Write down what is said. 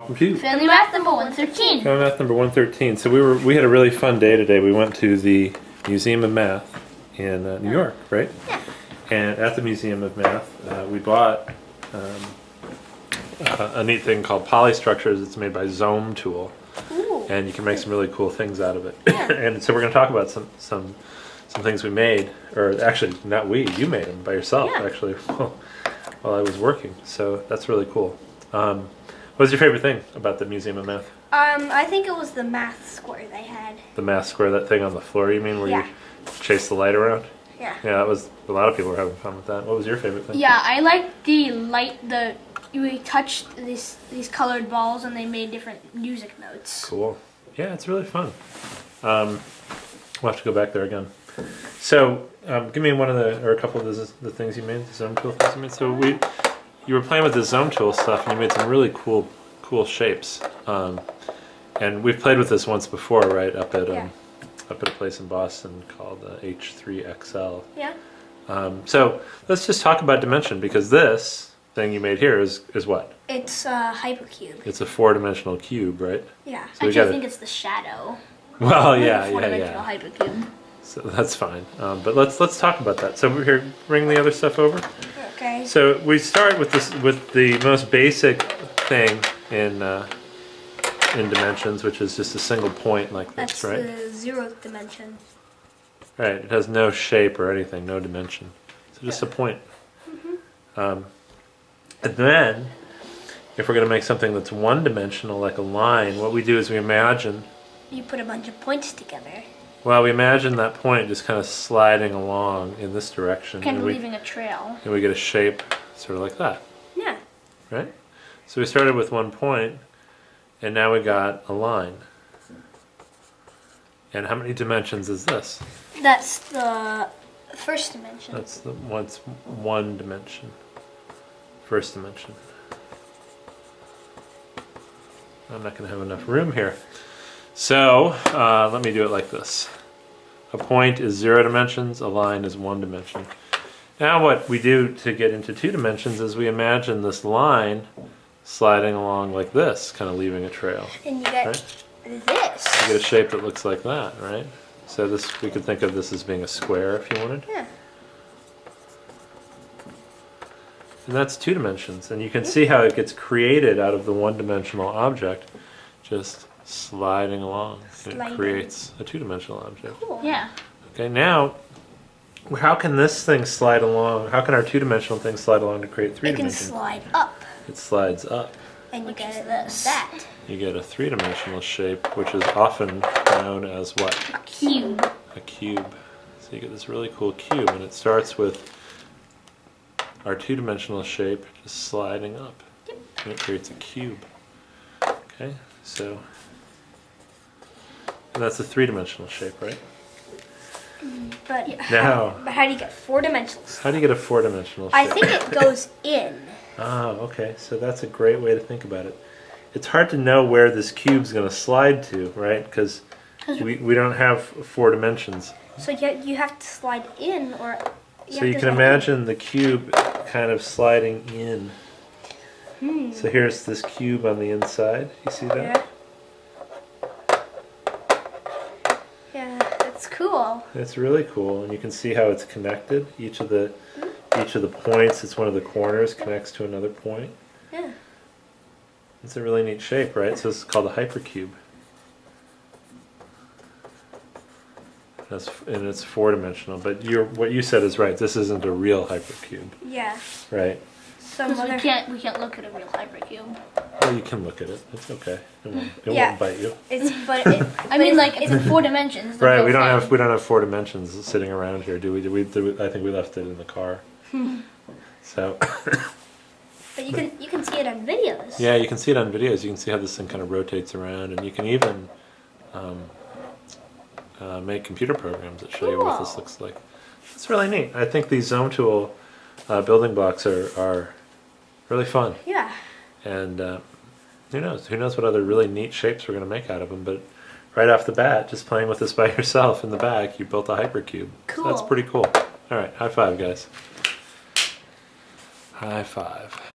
Family Math number 113. Family Math number 113. So we had a really fun day today. We went to the Museum of Math in New York, right? Yeah. And at the Museum of Math, we bought a neat thing called polystructures. It's made by Zometool. Ooh. And you can make some really cool things out of it. Yeah. And so we're going to talk about some things we made, or actually not we, you made them by yourself, Yeah. actually, while I was working. So that's really cool. What was your favorite thing about the Museum of Math? I think it was the math square they had. The math square, that thing on the floor, you mean, where Yeah. you chase the light around? Yeah. Yeah, that was, a lot of people were having fun with that. What was your favorite thing? Yeah, I liked the light. We touched these colored balls and they made different music notes. Cool. Yeah, it's really fun. We'll have to go back there again. So, give me one of or a couple of the things you made, the Zometool things you made. So you were playing with the Zometool stuff and you made some really cool shapes. And we've played with this once before, right? Up at a place in Boston called H3XL. Yeah. So let's just talk about dimension, because this thing you made here is what? It's a hypercube. It's a 4-dimensional cube, right? Yeah. So Actually, I think it's the shadow. Well, Like yeah, a four-dimensional hypercube. So that's fine. But let's talk about that. So we're here, bring the other stuff over. Okay. So we start with the most basic thing in dimensions, which is just a single point like this, That's right? the 0th dimension. Right. It has no shape or anything, no dimension. So just a point. And then, if we're going to make something that's one-dimensional, like a line, what we do is we imagine. You put a bunch of points together. Well, we imagine that point just kind of sliding along in this direction. Kind of and leaving a trail. And we get a shape sort of like that, Yeah. right? So we started with one point, and now we got a line. And how many dimensions is this? That's the first dimension. That's what's one dimension. First dimension. I'm not going to have enough room here. So let me do it like this. A point is 0 dimensions, a line is 1 dimension. Now what we do to get into 2 dimensions is we imagine this line sliding along like this, kind of leaving a trail. And you get Right? this. You get a shape that looks like that, right? So we could think of this as being a square if you wanted. Yeah. And that's 2 dimensions. And you can see how it gets created out of the one-dimensional object, just sliding along. And it Sliding. creates a 2-dimensional object. Cool. Yeah. Okay, now, how can this thing slide along? How can our 2-dimensional thing slide along to create 3 It can dimensions? slide up. It slides up. And you get this. that. You get a 3-dimensional shape, which is often known as what? Cube. A cube. So you get this really cool cube, and it starts with our 2-dimensional shape just sliding up. Yep. And it creates a cube. Okay, so, and that's a 3-dimensional shape, right? But Now, but how do you get 4 dimensionals? how do you get a 4-dimensional shape? I think it goes in. Ah, okay, so that's a great way to think about it. It's hard to know where this cube's going to slide to, right? Because we don't have 4 dimensions. So you have to slide in, or So you can imagine the cube kind of sliding in. So here's this cube on the inside. You see that? Yeah. Yeah, that's cool. It's really cool, and you can see how it's connected. Each of the points, it's one of the corners, connects to another point. Yeah. It's a really neat shape, right? So it's called a hypercube. And it's 4-dimensional, but what you said is right. This isn't a real hypercube, Yeah. right? Some Because other. we can't look at a real hypercube. Well, you can look at it. It's okay. It Yeah. won't bite you. I mean, like it's in 4 dimensions. the Right? real We don't thing. have 4 dimensions sitting around here, do we? I think we left it in the car. So. But you can see it on videos. Yeah, you can see it on videos. You can see how this thing kind of rotates around, and you can even make computer programs that show you what this Cool. looks like. It's really neat. I think these Zometool building blocks are really fun. Yeah. And who knows? Who knows what other really neat shapes we're going to make out of them? But right off the bat, just playing with this by yourself in the bag, you built a hypercube. Cool. So that's pretty cool. All right, high five, guys. High five.